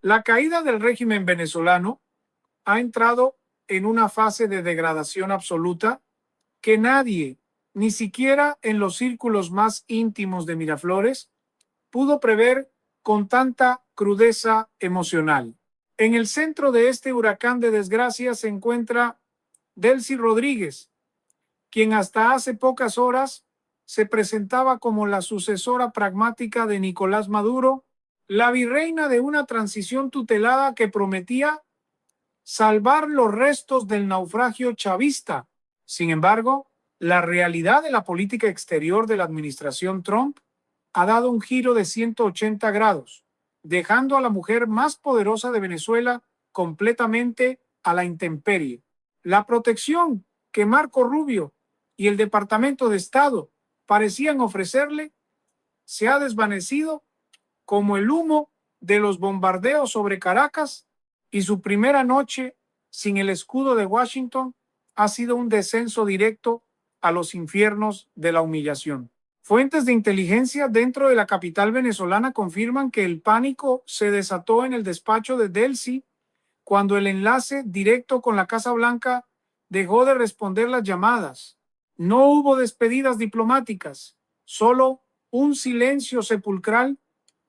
La caída del régimen venezolano ha entrado en una fase de degradación absoluta que nadie, ni siquiera en los círculos más íntimos de Miraflores, pudo prever con tanta crudeza emocional. En el centro de este huracán de desgracia se encuentra Delcy Rodríguez, quien hasta hace pocas horas se presentaba como la sucesora pragmática de Nicolás Maduro, la virreina de una transición tutelada que prometía salvar los restos del naufragio chavista. Sin embargo, la realidad de la política exterior de la administración Trump ha dado un giro de 180 grados, dejando a la mujer más poderosa de Venezuela completamente a la intemperie. La protección que Marco Rubio y el Departamento de Estado parecían ofrecerle se ha desvanecido como el humo de los bombardeos sobre Caracas, y su primera noche sin el escudo de Washington ha sido un descenso directo a los infiernos de la humillación. Fuentes de inteligencia dentro de la capital venezolana confirman que el pánico se desató en el despacho de Delcy cuando el enlace directo con la Casa Blanca dejó de responder las llamadas. No hubo despedidas diplomáticas, solo un silencio sepulcral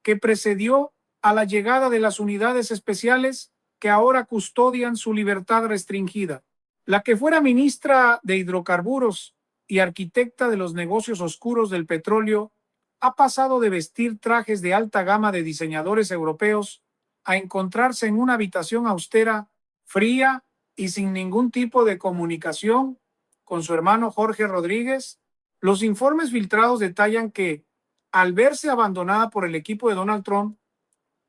que precedió a la llegada de las unidades especiales que ahora custodian su libertad restringida. La que fuera ministra de Hidrocarburos y arquitecta de los negocios oscuros del petróleo ha pasado de vestir trajes de alta gama de diseñadores europeos a encontrarse en una habitación austera, fría y sin ningún tipo de comunicación con su hermano Jorge Rodríguez. Los informes filtrados detallan que, al verse abandonada por el equipo de Donald Trump,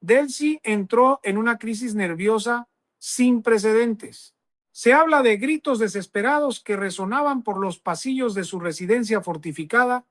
Delcy entró en una crisis nerviosa sin precedentes. Se habla de gritos desesperados que resonaban por los pasillos de su residencia fortificada,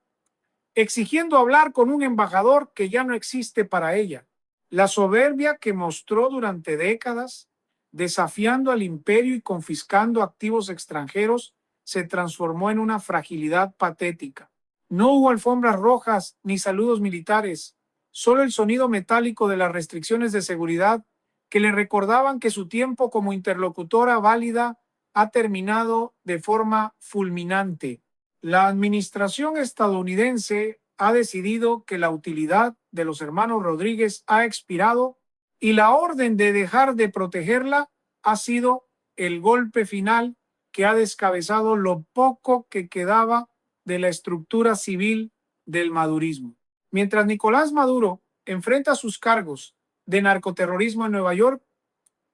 exigiendo hablar con un embajador que ya no existe para ella. La soberbia que mostró durante décadas, desafiando al imperio y confiscando activos extranjeros, se transformó en una fragilidad patética. No hubo alfombras rojas ni saludos militares, solo el sonido metálico de las restricciones de seguridad que le recordaban que su tiempo como interlocutora válida ha terminado de forma fulminante. La administración estadounidense ha decidido que la utilidad de los hermanos Rodríguez ha expirado y la orden de dejar de protegerla ha sido el golpe final que ha descabezado lo poco que quedaba de la estructura civil del madurismo. Mientras Nicolás Maduro enfrenta sus cargos de narcoterrorismo en Nueva York,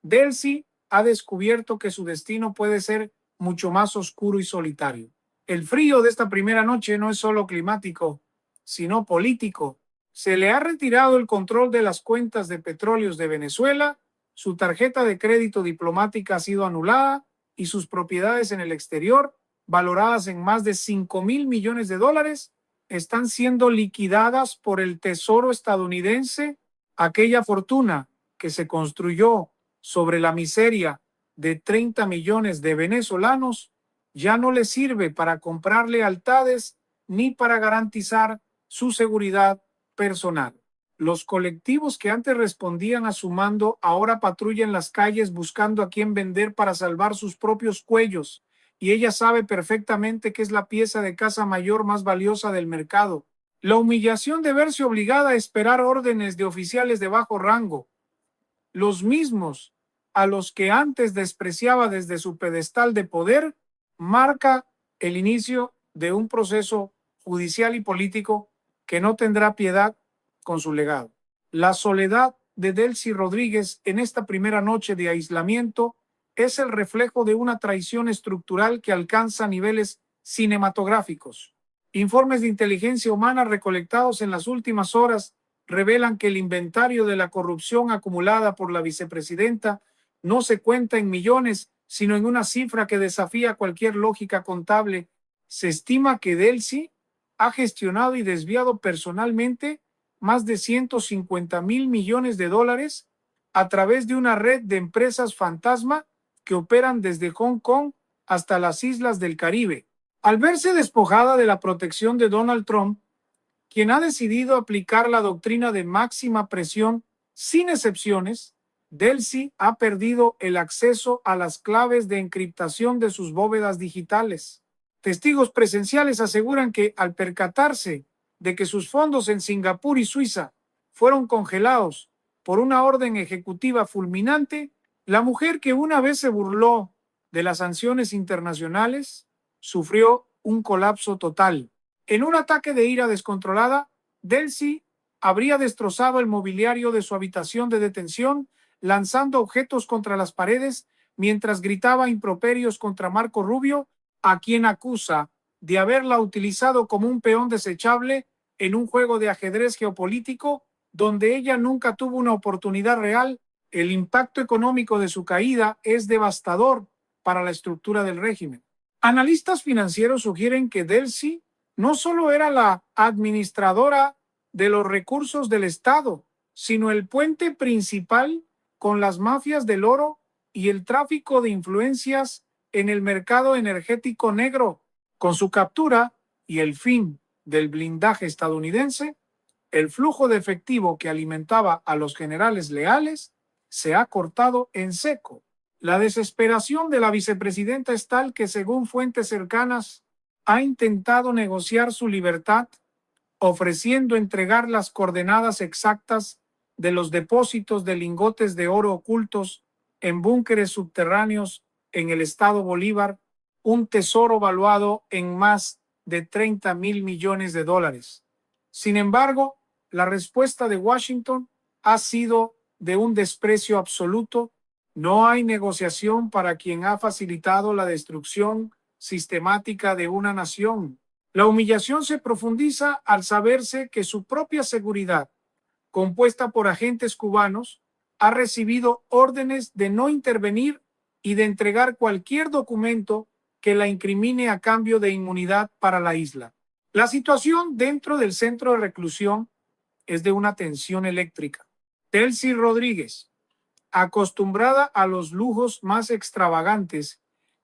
Delcy ha descubierto que su destino puede ser mucho más oscuro y solitario. El frío de esta primera noche no es solo climático, sino político. Se le ha retirado el control de las cuentas de petróleos de Venezuela, su tarjeta de crédito diplomática ha sido anulada y sus propiedades en el exterior, valoradas en más de 5,000 millones de dólares, están siendo liquidadas por el Tesoro estadounidense. Aquella fortuna que se construyó sobre la miseria de 30 millones de venezolanos ya no le sirve para comprar lealtades ni para garantizar su seguridad personal. Los colectivos que antes respondían a su mando ahora patrullan las calles buscando a quién vender para salvar sus propios cuellos, y ella sabe perfectamente que es la pieza de caza mayor más valiosa del mercado. La humillación de verse obligada a esperar órdenes de oficiales de bajo rango, los mismos a los que antes despreciaba desde su pedestal de poder, marca el inicio de un proceso judicial y político que no tendrá piedad con su legado. La soledad de Delcy Rodríguez en esta primera noche de aislamiento es el reflejo de una traición estructural que alcanza niveles cinematográficos. Informes de inteligencia humana recolectados en las últimas horas revelan que el inventario de la corrupción acumulada por la vicepresidenta no se cuenta en millones, sino en una cifra que desafía cualquier lógica contable. Se estima que Delcy ha gestionado y desviado personalmente más de 150,000 millones de dólares a través de una red de empresas fantasma que operan desde Hong Kong hasta las islas del Caribe. Al verse despojada de la protección de Donald Trump, quien ha decidido aplicar la doctrina de máxima presión sin excepciones, Delcy ha perdido el acceso a las claves de encriptación de sus bóvedas digitales. Testigos presenciales aseguran que al percatarse de que sus fondos en Singapur y Suiza fueron congelados por una orden ejecutiva fulminante, la mujer que una vez se burló de las sanciones internacionales sufrió un colapso total. En un ataque de ira descontrolada, Delcy habría destrozado el mobiliario de su habitación de detención, lanzando objetos contra las paredes mientras gritaba improperios contra Marco Rubio, a quien acusa de haberla utilizado como un peón desechable en un juego de ajedrez geopolítico donde ella nunca tuvo una oportunidad real. El impacto económico de su caída es devastador para la estructura del régimen. Analistas financieros sugieren que Delcy no solo era la administradora de los recursos del Estado, sino el puente principal con las mafias del oro y el tráfico de influencias en el mercado energético negro. Con su captura y el fin del blindaje estadounidense, el flujo de efectivo que alimentaba a los generales leales se ha cortado en seco. La desesperación de la vicepresidenta es tal que, según fuentes cercanas, ha intentado negociar su libertad, ofreciendo entregar las coordenadas exactas de los depósitos de lingotes de oro ocultos en búnkeres subterráneos en el estado Bolívar, un tesoro valuado en más de 30,000 millones de dólares. Sin embargo, la respuesta de Washington ha sido de un desprecio absoluto. No hay negociación para quien ha facilitado la destrucción sistemática de una nación. La humillación se profundiza al saberse que su propia seguridad, compuesta por agentes cubanos, ha recibido órdenes de no intervenir y de entregar cualquier documento que la incrimine a cambio de inmunidad para la isla. La situación dentro del centro de reclusión es de una tensión eléctrica. Delcy Rodríguez, acostumbrada a los lujos más extravagantes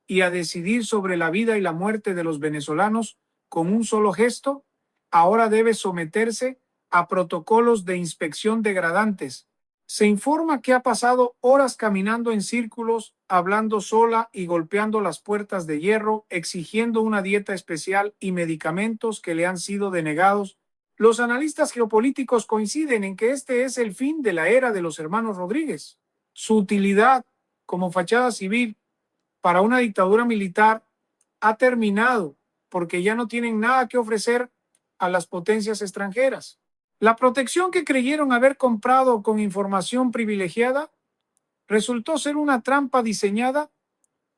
y a decidir sobre la vida y la muerte de los venezolanos con un solo gesto, ahora debe someterse a protocolos de inspección degradantes. Se informa que ha pasado horas caminando en círculos, hablando sola y golpeando las puertas de hierro, exigiendo una dieta especial y medicamentos que le han sido denegados. Los analistas geopolíticos coinciden en que este es el fin de la era de los hermanos Rodríguez. Su utilidad como fachada civil para una dictadura militar ha terminado porque ya no tienen nada que ofrecer a las potencias extranjeras. La protección que creyeron haber comprado con información privilegiada resultó ser una trampa diseñada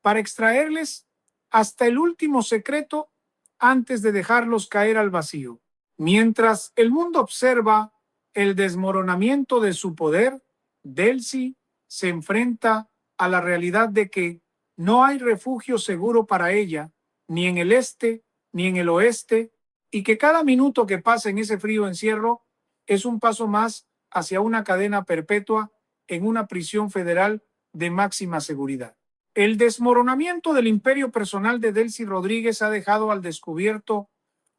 para extraerles hasta el último secreto antes de dejarlos caer al vacío. Mientras el mundo observa el desmoronamiento de su poder, Delcy se enfrenta a la realidad de que no hay refugio seguro para ella, ni en el este, ni en el oeste, y que cada minuto que pasa en ese frío encierro es un paso más hacia una cadena perpetua en una prisión federal de máxima seguridad. El desmoronamiento del imperio personal de Delcy Rodríguez ha dejado al descubierto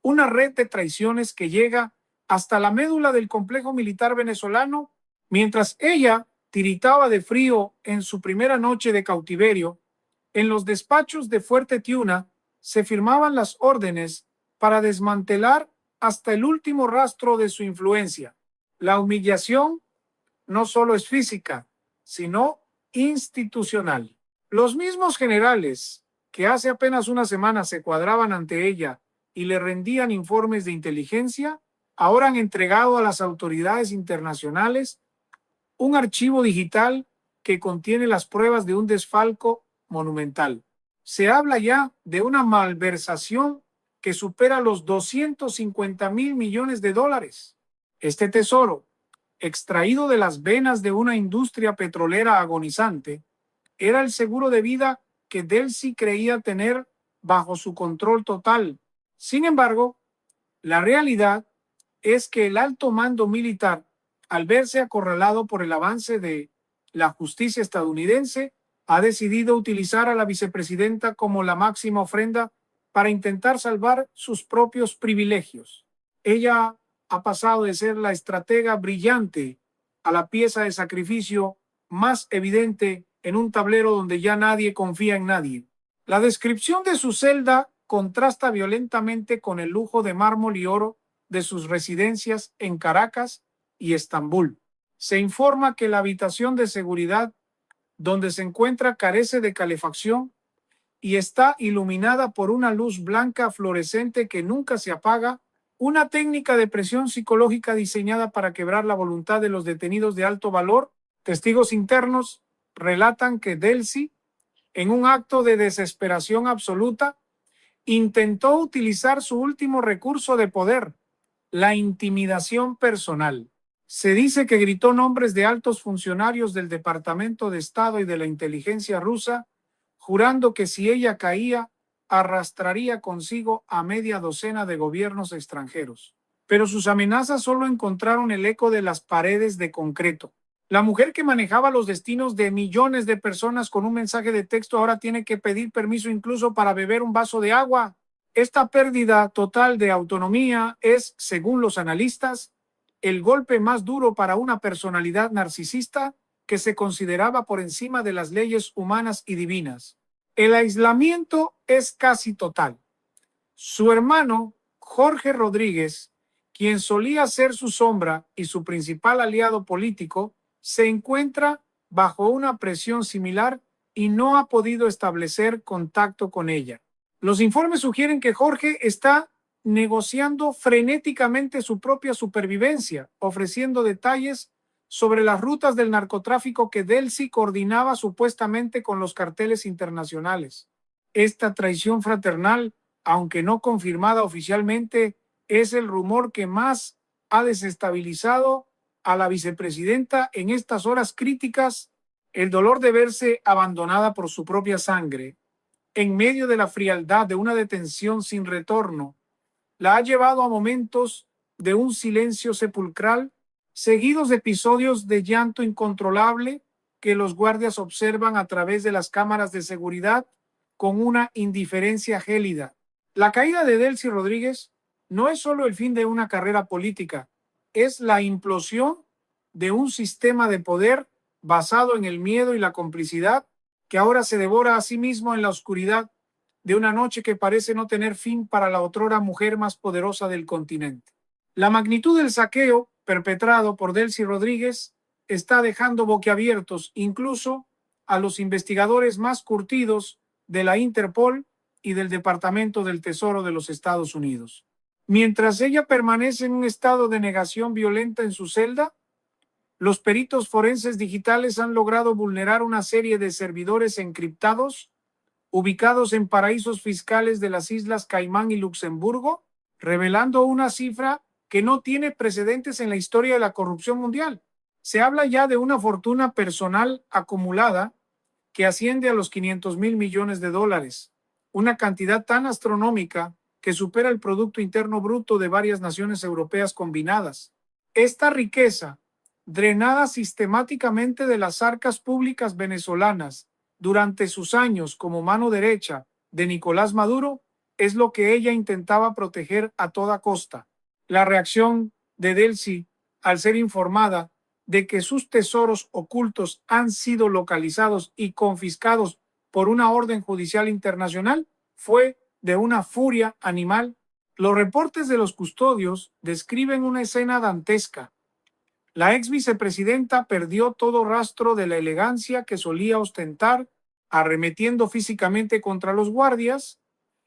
una red de traiciones que llega hasta la médula del complejo militar venezolano. Mientras ella tiritaba de frío en su primera noche de cautiverio, en los despachos de Fuerte Tiuna se firmaban las órdenes para desmantelar hasta el último rastro de su influencia. La humillación no solo es física, sino institucional. Los mismos generales que hace apenas una semana se cuadraban ante ella y le rendían informes de inteligencia, ahora han entregado a las autoridades internacionales un archivo digital que contiene las pruebas de un desfalco monumental. Se habla ya de una malversación que supera los 250,000 millones de dólares. Este tesoro, extraído de las venas de una industria petrolera agonizante, era el seguro de vida que Delcy creía tener bajo su control total. Sin embargo, la realidad es que el alto mando militar, al verse acorralado por el avance de la justicia estadounidense, ha decidido utilizar a la vicepresidenta como la máxima ofrenda para intentar salvar sus propios privilegios. Ella ha pasado de ser la estratega brillante a la pieza de sacrificio más evidente en un tablero donde ya nadie confía en nadie. La descripción de su celda contrasta violentamente con el lujo de mármol y oro de sus residencias en Caracas y Estambul. Se informa que la habitación de seguridad donde se encuentra carece de calefacción y está iluminada por una luz blanca fluorescente que nunca se apaga, una técnica de presión psicológica diseñada para quebrar la voluntad de los detenidos de alto valor. Testigos internos relatan que Delcy, en un acto de desesperación absoluta, intentó utilizar su último recurso de poder, la intimidación personal. Se dice que gritó nombres de altos funcionarios del Departamento de Estado y de la inteligencia rusa, jurando que si ella caía, arrastraría consigo a media docena de gobiernos extranjeros. Pero sus amenazas solo encontraron el eco de las paredes de concreto. La mujer que manejaba los destinos de millones de personas con un mensaje de texto ahora tiene que pedir permiso incluso para beber un vaso de agua. Esta pérdida total de autonomía es, según los analistas, el golpe más duro para una personalidad narcisista que se consideraba por encima de las leyes humanas y divinas. El aislamiento es casi total. Su hermano, Jorge Rodríguez, quien solía ser su sombra y su principal aliado político, se encuentra bajo una presión similar y no ha podido establecer contacto con ella. Los informes sugieren que Jorge está negociando frenéticamente su propia supervivencia, ofreciendo detalles sobre las rutas del narcotráfico que Delcy coordinaba supuestamente con los carteles internacionales. Esta traición fraternal, aunque no confirmada oficialmente, es el rumor que más ha desestabilizado a la vicepresidenta en estas horas críticas. El dolor de verse abandonada por su propia sangre, en medio de la frialdad de una detención sin retorno, la ha llevado a momentos de un silencio sepulcral, seguidos de episodios de llanto incontrolable que los guardias observan a través de las cámaras de seguridad con una indiferencia gélida. La caída de Delcy Rodríguez no es solo el fin de una carrera política, es la implosión de un sistema de poder basado en el miedo y la complicidad que ahora se devora a sí mismo en la oscuridad de una noche que parece no tener fin para la otrora mujer más poderosa del continente. La magnitud del saqueo perpetrado por Delcy Rodríguez está dejando boquiabiertos incluso a los investigadores más curtidos de la Interpol y del Departamento del Tesoro de los Estados Unidos. Mientras ella permanece en un estado de negación violenta en su celda, los peritos forenses digitales han logrado vulnerar una serie de servidores encriptados ubicados en paraísos fiscales de las Islas Caimán y Luxemburgo, revelando una cifra que no tiene precedentes en la historia de la corrupción mundial. Se habla ya de una fortuna personal acumulada que asciende a los 500,000 millones de dólares, una cantidad tan astronómica que supera el Producto Interno Bruto de varias naciones europeas combinadas. Esta riqueza, drenada sistemáticamente de las arcas públicas venezolanas durante sus años como mano derecha de Nicolás Maduro, es lo que ella intentaba proteger a toda costa. La reacción de Delcy al ser informada de que sus tesoros ocultos han sido localizados y confiscados por una orden judicial internacional fue de una furia animal. Los reportes de los custodios describen una escena dantesca. La ex vicepresidenta perdió todo rastro de la elegancia que solía ostentar, arremetiendo físicamente contra los guardias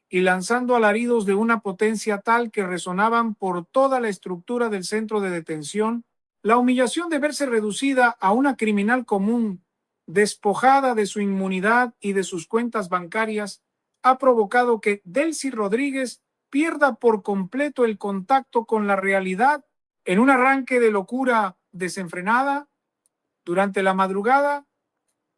y lanzando alaridos de una potencia tal que resonaban por toda la estructura del centro de detención. La humillación de verse reducida a una criminal común, despojada de su inmunidad y de sus cuentas bancarias, ha provocado que Delcy Rodríguez pierda por completo el contacto con la realidad. En un arranque de locura desenfrenada, durante la madrugada,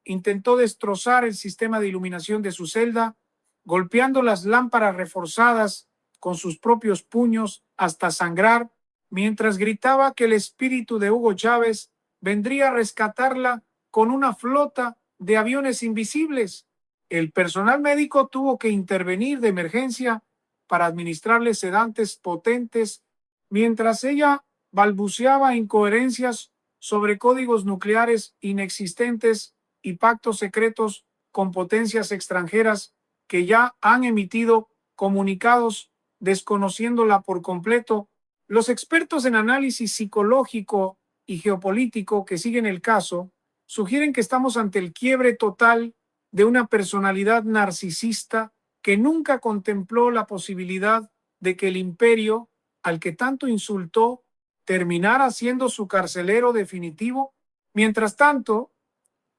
intentó destrozar el sistema de iluminación de su celda, golpeando las lámparas reforzadas con sus propios puños hasta sangrar, mientras gritaba que el espíritu de Hugo Chávez vendría a rescatarla con una flota de aviones invisibles. El personal médico tuvo que intervenir de emergencia para administrarle sedantes potentes, mientras ella balbuceaba incoherencias sobre códigos nucleares inexistentes y pactos secretos con potencias extranjeras que ya han emitido comunicados desconociéndola por completo. Los expertos en análisis psicológico y geopolítico que siguen el caso sugieren que estamos ante el quiebre total de una personalidad narcisista que nunca contempló la posibilidad de que el imperio al que tanto insultó terminara siendo su carcelero definitivo. Mientras tanto,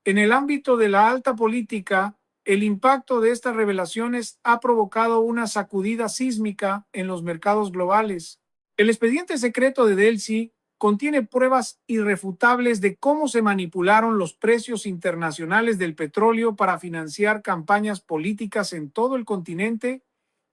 en el ámbito de la alta política, el impacto de estas revelaciones ha provocado una sacudida sísmica en los mercados globales. El expediente secreto de Delcy contiene pruebas irrefutables de cómo se manipularon los precios internacionales del petróleo para financiar campañas políticas en todo el continente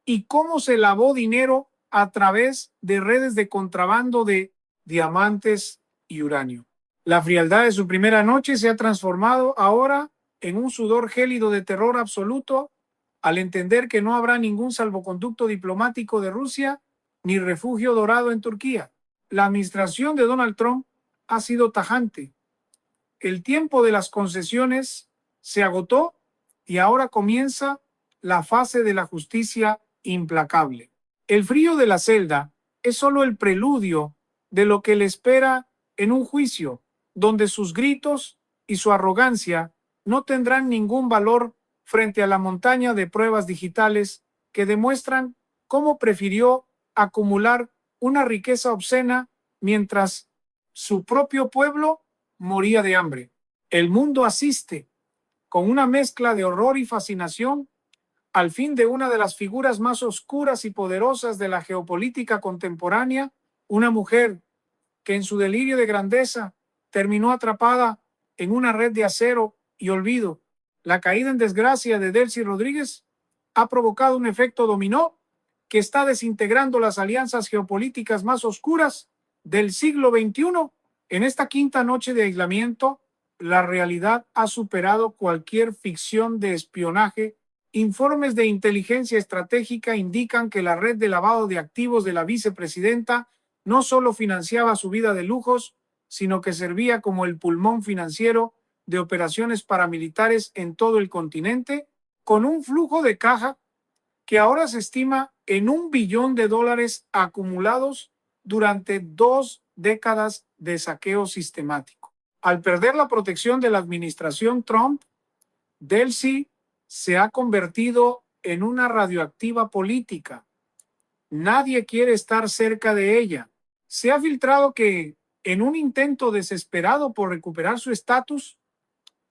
y cómo se lavó dinero a través de redes de contrabando de diamantes y uranio. La frialdad de su primera noche se ha transformado ahora en un sudor gélido de terror absoluto al entender que no habrá ningún salvoconducto diplomático de Rusia ni refugio dorado en Turquía. La administración de Donald Trump ha sido tajante. El tiempo de las concesiones se agotó y ahora comienza la fase de la justicia implacable. El frío de la celda es solo el preludio de lo que le espera en un juicio, donde sus gritos y su arrogancia no tendrán ningún valor frente a la montaña de pruebas digitales que demuestran cómo prefirió acumular una riqueza obscena mientras su propio pueblo moría de hambre. El mundo asiste, con una mezcla de horror y fascinación, al fin de una de las figuras más oscuras y poderosas de la geopolítica contemporánea, una mujer que en su delirio de grandeza terminó atrapada en una red de acero y olvido. La caída en desgracia de Delcy Rodríguez ha provocado un efecto dominó que está desintegrando las alianzas geopolíticas más oscuras del siglo XXI. En esta quinta noche de aislamiento, la realidad ha superado cualquier ficción de espionaje. Informes de inteligencia estratégica indican que la red de lavado de activos de la vicepresidenta no solo financiaba su vida de lujos, sino que servía como el pulmón financiero de operaciones paramilitares en todo el continente, con un flujo de caja que ahora se estima en $1 billón acumulados durante 2 décadas de saqueo sistemático. Al perder la protección de la administración Trump, Delcy se ha convertido en una radioactiva política. Nadie quiere estar cerca de ella. Se ha filtrado que, en un intento desesperado por recuperar su estatus,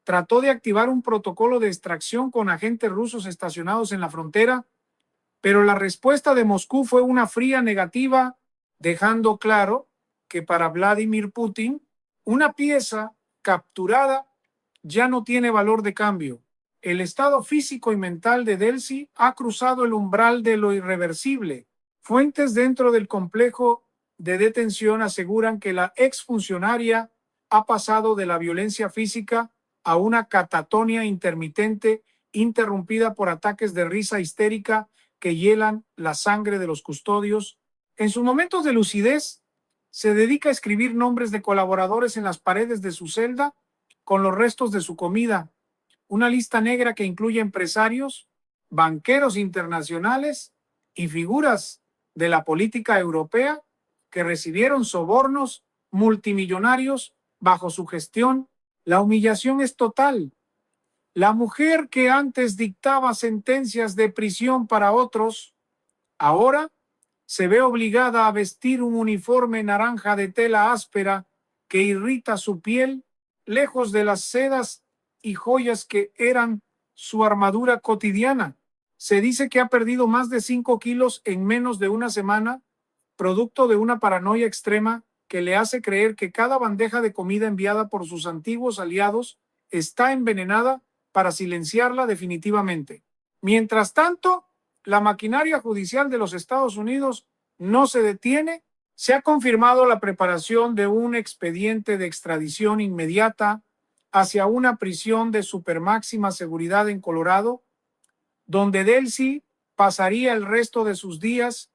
trató de activar un protocolo de extracción con agentes rusos estacionados en la frontera, pero la respuesta de Moscú fue una fría negativa, dejando claro que para Vladimir Putin, una pieza capturada ya no tiene valor de cambio. El estado físico y mental de Delcy ha cruzado el umbral de lo irreversible. Fuentes dentro del complejo de detención aseguran que la exfuncionaria ha pasado de la violencia física a una catatonia intermitente interrumpida por ataques de risa histérica que hielan la sangre de los custodios. En sus momentos de lucidez, se dedica a escribir nombres de colaboradores en las paredes de su celda con los restos de su comida, una lista negra que incluye empresarios, banqueros internacionales y figuras de la política europea que recibieron sobornos multimillonarios bajo su gestión. La humillación es total. La mujer que antes dictaba sentencias de prisión para otros, ahora se ve obligada a vestir un uniforme naranja de tela áspera que irrita su piel, lejos de las sedas y joyas que eran su armadura cotidiana. Se dice que ha perdido más de 5 kilos en menos de una semana, producto de una paranoia extrema que le hace creer que cada bandeja de comida enviada por sus antiguos aliados está envenenada para silenciarla definitivamente. Mientras tanto, la maquinaria judicial de los Estados Unidos no se detiene. Se ha confirmado la preparación de un expediente de extradición inmediata hacia una prisión de supermáxima seguridad en Colorado, donde Delcy pasaría el resto de sus días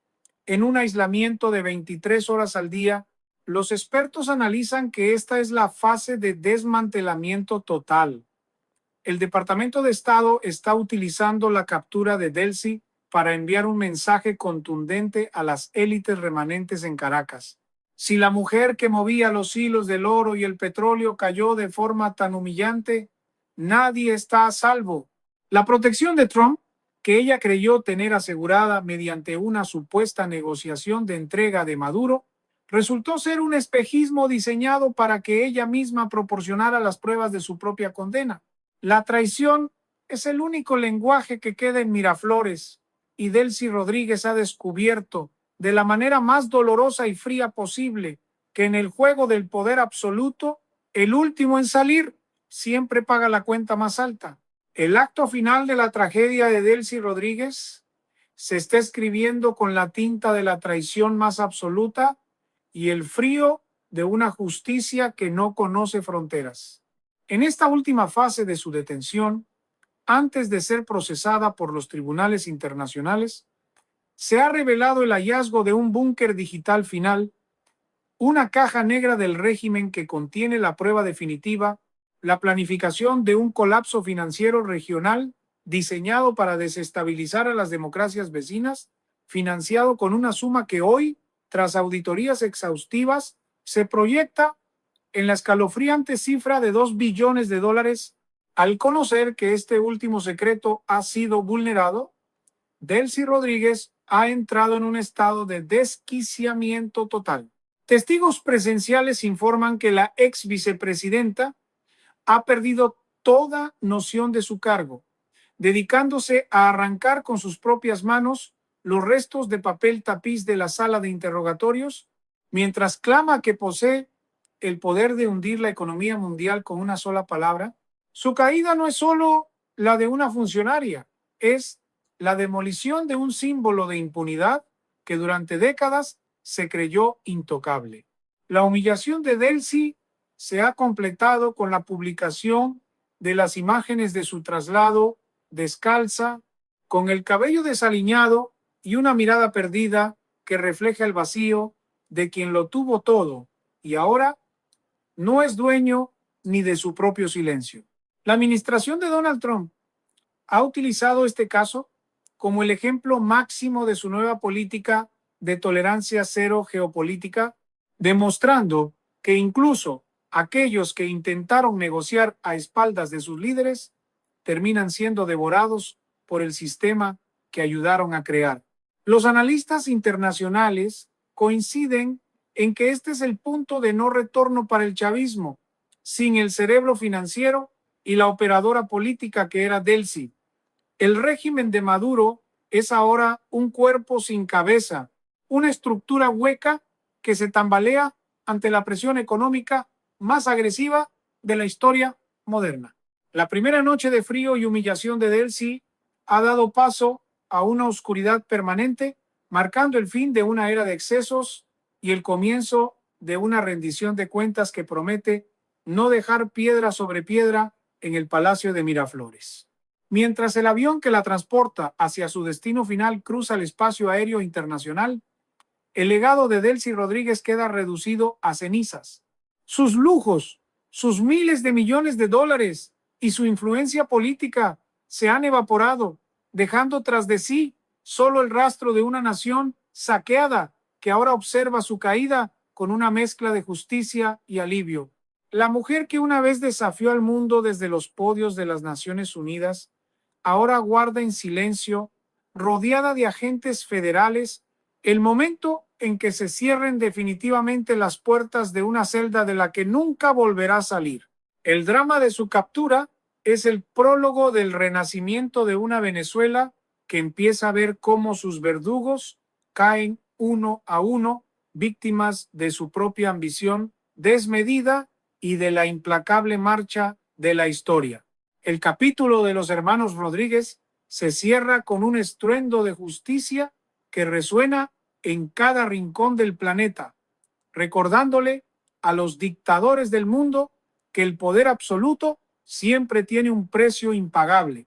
en un aislamiento de 23 horas al día Los expertos analizan que esta es la fase de desmantelamiento total. El Departamento de Estado está utilizando la captura de Delcy para enviar un mensaje contundente a las élites remanentes en Caracas. Si la mujer que movía los hilos del oro y el petróleo cayó de forma tan humillante, nadie está a salvo. La protección de Trump, que ella creyó tener asegurada mediante una supuesta negociación de entrega de Maduro, resultó ser un espejismo diseñado para que ella misma proporcionara las pruebas de su propia condena. La traición es el único lenguaje que queda en Miraflores, y Delcy Rodríguez ha descubierto, de la manera más dolorosa y fría posible, que en el juego del poder absoluto, el último en salir siempre paga la cuenta más alta. El acto final de la tragedia de Delcy Rodríguez se está escribiendo con la tinta de la traición más absoluta y el frío de una justicia que no conoce fronteras. En esta última fase de su detención, antes de ser procesada por los tribunales internacionales, se ha revelado el hallazgo de un búnker digital final, una caja negra del régimen que contiene la prueba definitiva, la planificación de un colapso financiero regional diseñado para desestabilizar a las democracias vecinas, financiado con una suma que hoy, tras auditorías exhaustivas, se proyecta en la escalofriante cifra de $2 billones. Al conocer que este último secreto ha sido vulnerado, Delcy Rodríguez ha entrado en un estado de desquiciamiento total. Testigos presenciales informan que la ex vicepresidenta ha perdido toda noción de su cargo, dedicándose a arrancar con sus propias manos los restos de papel tapiz de la sala de interrogatorios, mientras clama que posee el poder de hundir la economía mundial con una sola palabra. Su caída no es solo la de una funcionaria, es la demolición de un símbolo de impunidad que durante décadas se creyó intocable. La humillación de Delcy se ha completado con la publicación de las imágenes de su traslado descalza, con el cabello desaliñado y una mirada perdida que refleja el vacío de quien lo tuvo todo y ahora no es dueño ni de su propio silencio. La administración de Donald Trump ha utilizado este caso como el ejemplo máximo de su nueva política de tolerancia cero geopolítica, demostrando que incluso aquellos que intentaron negociar a espaldas de sus líderes terminan siendo devorados por el sistema que ayudaron a crear. Los analistas internacionales coinciden en que este es el punto de no retorno para el chavismo, sin el cerebro financiero y la operadora política que era Delcy. El régimen de Maduro es ahora un cuerpo sin cabeza, una estructura hueca que se tambalea ante la presión económica más agresiva de la historia moderna. La primera noche de frío y humillación de Delcy ha dado paso a una oscuridad permanente, marcando el fin de una era de excesos y el comienzo de una rendición de cuentas que promete no dejar piedra sobre piedra en el Palacio de Miraflores. Mientras el avión que la transporta hacia su destino final cruza el espacio aéreo internacional, el legado de Delcy Rodríguez queda reducido a cenizas. Sus lujos, sus miles de millones de dólares y su influencia política se han evaporado, dejando tras de sí solo el rastro de una nación saqueada que ahora observa su caída con una mezcla de justicia y alivio. La mujer que una vez desafió al mundo desde los podios de las Naciones Unidas, ahora guarda en silencio, rodeada de agentes federales, el momento en que se cierren definitivamente las puertas de una celda de la que nunca volverá a salir. El drama de su captura es el prólogo del renacimiento de una Venezuela que empieza a ver cómo sus verdugos caen uno a uno, víctimas de su propia ambición desmedida y de la implacable marcha de la historia. El capítulo de los hermanos Rodríguez se cierra con un estruendo de justicia que resuena en cada rincón del planeta, recordándole a los dictadores del mundo que el poder absoluto siempre tiene un precio impagable.